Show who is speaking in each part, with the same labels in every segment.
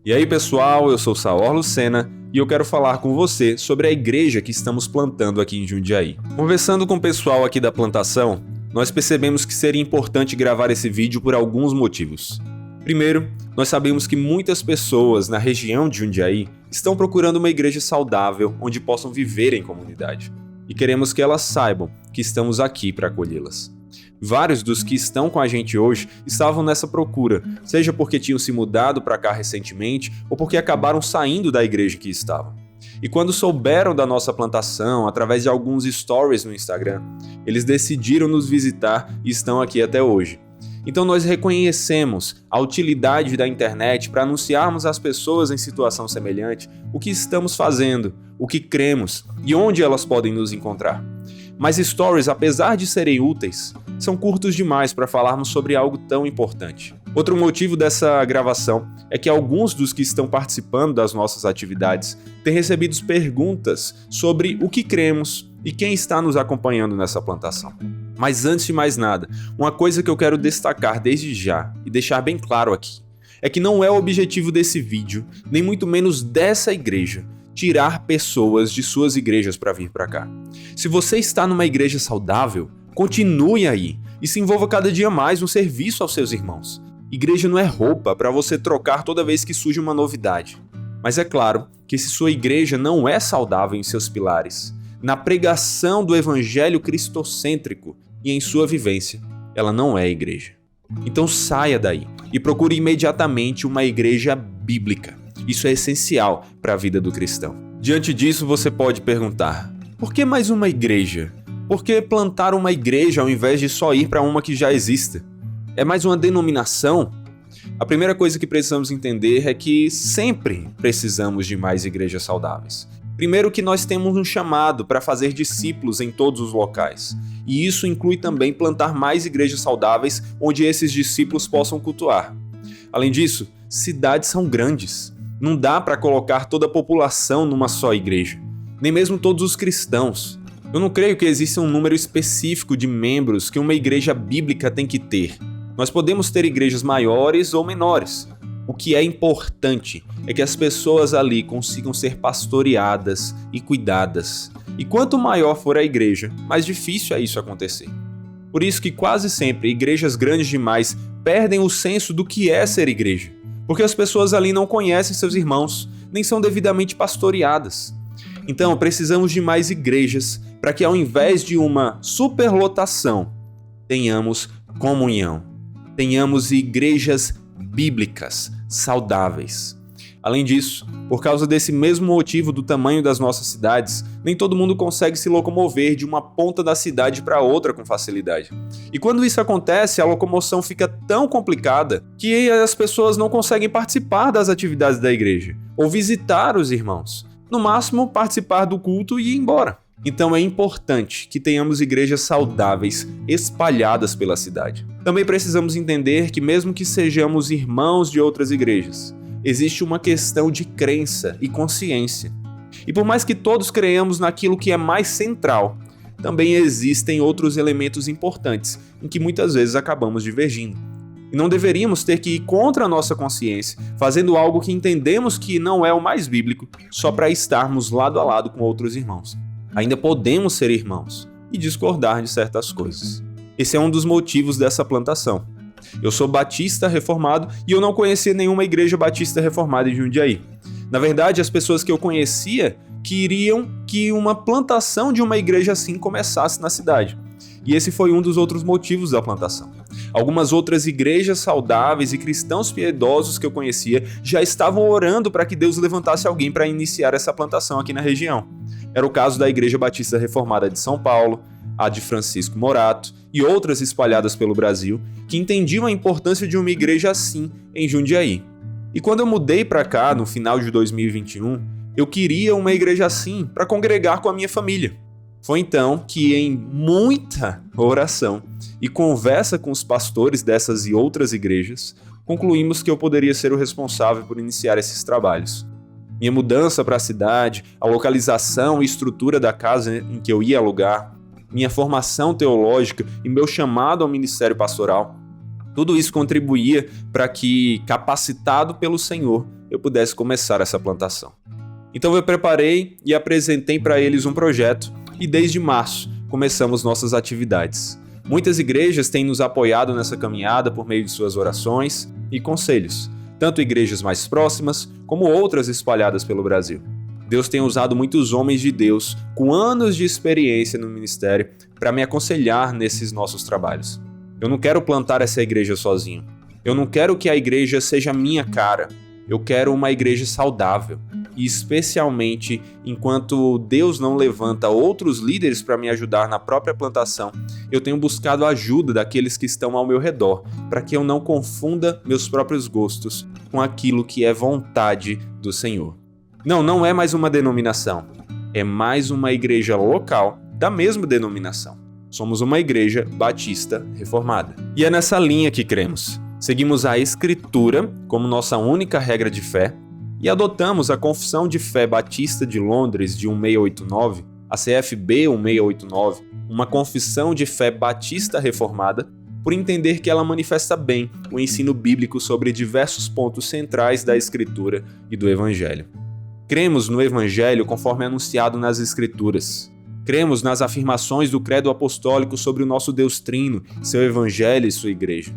Speaker 1: E aí pessoal, eu sou Saor Lucena e eu quero falar com você sobre a igreja que estamos plantando aqui em Jundiaí. Conversando com o pessoal aqui da plantação, nós percebemos que seria importante gravar esse vídeo por alguns motivos. Primeiro, nós sabemos que muitas pessoas na região de Jundiaí estão procurando uma igreja saudável onde possam viver em comunidade. E queremos que elas saibam que estamos aqui para acolhê-las. Vários dos que estão com a gente hoje estavam nessa procura, seja porque tinham se mudado para cá recentemente ou porque acabaram saindo da igreja que estavam. E quando souberam da nossa plantação, através de alguns stories no Instagram, eles decidiram nos visitar e estão aqui até hoje. Então nós reconhecemos a utilidade da internet para anunciarmos às pessoas em situação semelhante o que estamos fazendo, o que cremos e onde elas podem nos encontrar. Mas stories, apesar de serem úteis, são curtos demais para falarmos sobre algo tão importante. Outro motivo dessa gravação é que alguns dos que estão participando das nossas atividades têm recebido perguntas sobre o que cremos e quem está nos acompanhando nessa plantação. Mas antes de mais nada, uma coisa que eu quero destacar desde já e deixar bem claro aqui, é que não é o objetivo desse vídeo, nem muito menos dessa igreja, tirar pessoas de suas igrejas para vir para cá. Se você está numa igreja saudável, continue aí e se envolva cada dia mais no serviço aos seus irmãos. Igreja não é roupa para você trocar toda vez que surge uma novidade. Mas é claro que se sua igreja não é saudável em seus pilares, na pregação do evangelho cristocêntrico e em sua vivência, ela não é igreja. Então saia daí e procure imediatamente uma igreja bíblica. Isso é essencial para a vida do cristão. Diante disso, você pode perguntar: por que mais uma igreja? Por que plantar uma igreja ao invés de só ir para uma que já exista? É mais uma denominação? A primeira coisa que precisamos entender é que sempre precisamos de mais igrejas saudáveis. Primeiro que nós temos um chamado para fazer discípulos em todos os locais. E isso inclui também plantar mais igrejas saudáveis onde esses discípulos possam cultuar. Além disso, cidades são grandes. Não dá para colocar toda a população numa só igreja, nem mesmo todos os cristãos. Eu não creio que exista um número específico de membros que uma igreja bíblica tem que ter. Nós podemos ter igrejas maiores ou menores. O que é importante é que as pessoas ali consigam ser pastoreadas e cuidadas. E quanto maior for a igreja, mais difícil é isso acontecer. Por isso que quase sempre igrejas grandes demais perdem o senso do que é ser igreja. Porque as pessoas ali não conhecem seus irmãos, nem são devidamente pastoreadas. Então, precisamos de mais igrejas para que, ao invés de uma superlotação, tenhamos comunhão. Tenhamos igrejas bíblicas, saudáveis. Além disso, por causa desse mesmo motivo do tamanho das nossas cidades, nem todo mundo consegue se locomover de uma ponta da cidade para outra com facilidade. E quando isso acontece, a locomoção fica tão complicada que as pessoas não conseguem participar das atividades da igreja ou visitar os irmãos. No máximo, participar do culto e ir embora. Então é importante que tenhamos igrejas saudáveis espalhadas pela cidade. Também precisamos entender que mesmo que sejamos irmãos de outras igrejas, existe uma questão de crença e consciência. E por mais que todos creiamos naquilo que é mais central, também existem outros elementos importantes em que muitas vezes acabamos divergindo. E não deveríamos ter que ir contra a nossa consciência, fazendo algo que entendemos que não é o mais bíblico, só para estarmos lado a lado com outros irmãos. Ainda podemos ser irmãos e discordar de certas coisas. Esse é um dos motivos dessa plantação. Eu sou batista reformado e eu não conhecia nenhuma igreja batista reformada em Jundiaí. Na verdade, as pessoas que eu conhecia queriam que uma plantação de uma igreja assim começasse na cidade. E esse foi um dos outros motivos da plantação. Algumas outras igrejas saudáveis e cristãos piedosos que eu conhecia já estavam orando para que Deus levantasse alguém para iniciar essa plantação aqui na região. Era o caso da Igreja Batista Reformada de São Paulo, a de Francisco Morato e outras espalhadas pelo Brasil, que entendiam a importância de uma igreja assim em Jundiaí. E quando eu mudei para cá, no final de 2021, eu queria uma igreja assim para congregar com a minha família. Foi então que, em muita oração e conversa com os pastores dessas e outras igrejas, concluímos que eu poderia ser o responsável por iniciar esses trabalhos. Minha mudança para a cidade, a localização e estrutura da casa em que eu ia alugar, minha formação teológica e meu chamado ao ministério pastoral Tudo isso contribuía para que, capacitado pelo Senhor, eu pudesse começar essa plantação. Então eu preparei e apresentei para eles um projeto e desde março começamos nossas atividades. Muitas igrejas têm nos apoiado nessa caminhada por meio de suas orações e conselhos, tanto igrejas mais próximas como outras espalhadas pelo Brasil. Deus tem usado muitos homens de Deus com anos de experiência no ministério para me aconselhar nesses nossos trabalhos. Eu não quero plantar essa igreja sozinho. Eu não quero que a igreja seja minha cara. Eu quero uma igreja saudável. E especialmente enquanto Deus não levanta outros líderes para me ajudar na própria plantação, eu tenho buscado a ajuda daqueles que estão ao meu redor, para que eu não confunda meus próprios gostos com aquilo que é vontade do Senhor. Não é mais uma denominação, é mais uma igreja local da mesma denominação. Somos uma igreja batista reformada. E é nessa linha que cremos. Seguimos a Escritura como nossa única regra de fé e adotamos a Confissão de Fé Batista de Londres de 1689, a CFB 1689, uma confissão de fé batista reformada, por entender que ela manifesta bem o ensino bíblico sobre diversos pontos centrais da Escritura e do Evangelho. Cremos no Evangelho conforme anunciado nas Escrituras. Cremos nas afirmações do Credo Apostólico sobre o nosso Deus Trino, seu Evangelho e sua Igreja.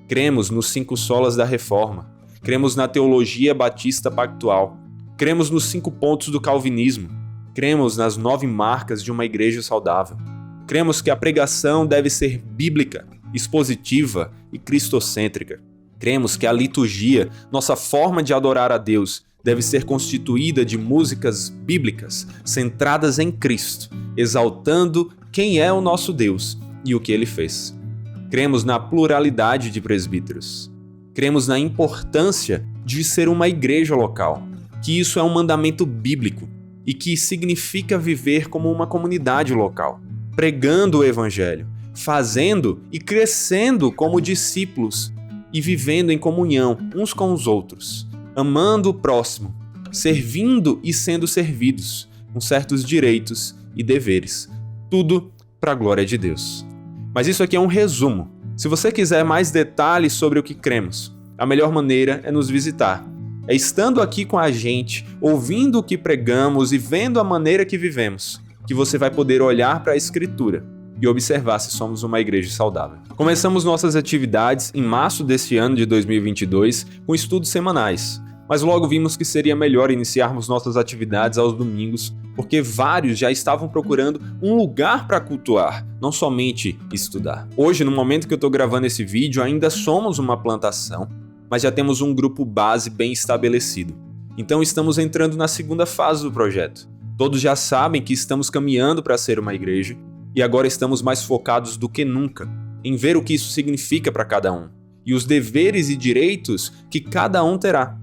Speaker 1: Cremos nos 5 solas da Reforma. Cremos na teologia batista pactual. Cremos nos 5 pontos do calvinismo. Cremos nas 9 marcas de uma igreja saudável. Cremos que a pregação deve ser bíblica, expositiva e cristocêntrica. Cremos que a liturgia, nossa forma de adorar a Deus, deve ser constituída de músicas bíblicas centradas em Cristo, exaltando quem é o nosso Deus e o que Ele fez. Cremos na pluralidade de presbíteros. Cremos na importância de ser uma igreja local, que isso é um mandamento bíblico e que significa viver como uma comunidade local, pregando o Evangelho, fazendo e crescendo como discípulos e vivendo em comunhão uns com os outros, amando o próximo, servindo e sendo servidos, com certos direitos e deveres, tudo para a glória de Deus. Mas isso aqui é um resumo. Se você quiser mais detalhes sobre o que cremos, a melhor maneira é nos visitar. É estando aqui com a gente, ouvindo o que pregamos e vendo a maneira que vivemos, que você vai poder olhar para a Escritura e observar se somos uma igreja saudável. Começamos nossas atividades em março deste ano de 2022 com estudos semanais, mas logo vimos que seria melhor iniciarmos nossas atividades aos domingos, porque vários já estavam procurando um lugar para cultuar, não somente estudar. Hoje, no momento que eu estou gravando esse vídeo, ainda somos uma plantação, mas já temos um grupo base bem estabelecido. Então estamos entrando na segunda fase do projeto. Todos já sabem que estamos caminhando para ser uma igreja, e agora estamos mais focados do que nunca em ver o que isso significa para cada um, e os deveres e direitos que cada um terá,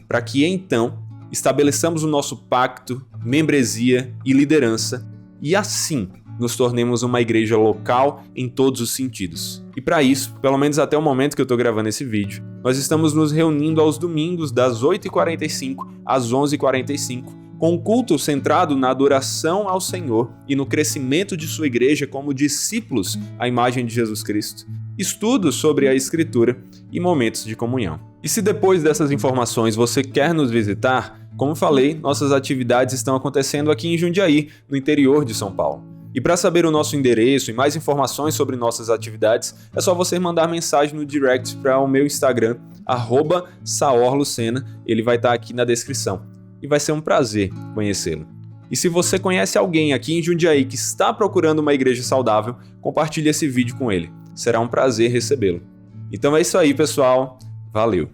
Speaker 1: para que então estabeleçamos o nosso pacto, membresia e liderança, e assim nos tornemos uma igreja local em todos os sentidos. E para isso, pelo menos até o momento que eu estou gravando esse vídeo, nós estamos nos reunindo aos domingos das 8h45 às 11h45, com um culto centrado na adoração ao Senhor e no crescimento de sua igreja como discípulos à imagem de Jesus Cristo, estudos sobre a Escritura e momentos de comunhão. E se depois dessas informações você quer nos visitar, como falei, nossas atividades estão acontecendo aqui em Jundiaí, no interior de São Paulo. E para saber o nosso endereço e mais informações sobre nossas atividades, é só você mandar mensagem no direct para o meu Instagram, @saorlucena, ele vai estar aqui na descrição. E vai ser um prazer conhecê-lo. E se você conhece alguém aqui em Jundiaí que está procurando uma igreja saudável, compartilhe esse vídeo com ele. Será um prazer recebê-lo. Então é isso aí, pessoal. Valeu!